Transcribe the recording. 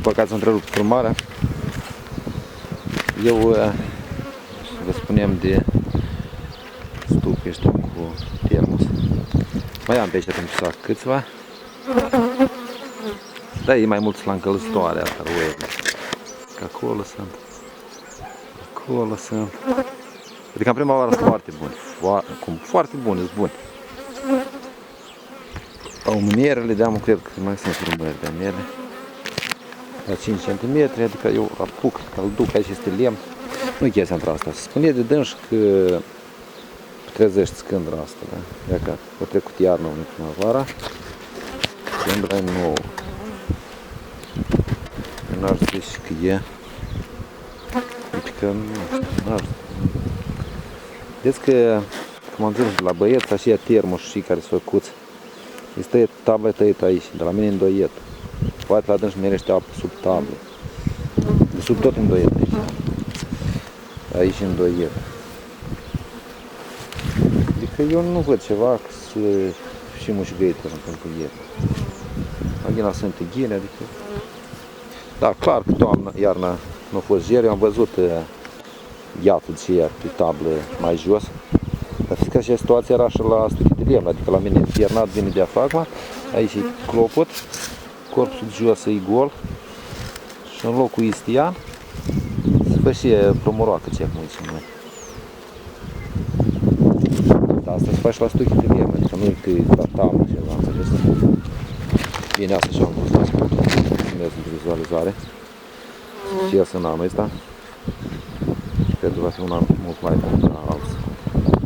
păcat să întrerup filmarea. Eu vă spuneam de stupi ăștia cu termos. Mai am pe aici pentru sac câțiva. Da, e mai mult la încălzitoare asta, roile. Că acolo sunt. Acolo sunt. Adică în prima oară sunt foarte buni. Foarte buni, sunt buni. Au mânierele de-am, cred că mai sunt urmări de mele. La 5 cm, adică eu apuc, îl duc, aici este lemn. Nu-i chestia între asta. Se spune de dânși că trezești scândra asta, da? Ia că o trecut iarna în primăvara. Scândra e nouă. N-ar zice că e. Că nu știu, n-ar. Vedeți că cum am zis la băieți, așa termos și care s-o cuți. Este tabla tăită aici, de la mine îndoiet. Poate la dânși merește apă sub tablă. De sub tot îndoiet aici. Aici îndoiet. Adică eu nu văd ceva să și mușgăită în timpul ieri. Agina sunt ghine, adică... Da, clar că toamna, iarna nu a fost ieri, eu am văzut iatul de ieri pe tablă mai jos. Dar fiți că așa situația era și la stuchii de lemn, adică la mine piernat vine diafragma, aici e clopot, corpul de jos e gol și în locul istian se fă și promoroacă ce acum zicem noi. Dar asta se face la stuchii de lemn, adică nu e că e la tablă ceva, înțelegeți? Bine, asta și-am vrut să spun, mulțumesc de vizualizare. Și ies în anul ăsta. Cred că va fi un an mult mai bun ca alții.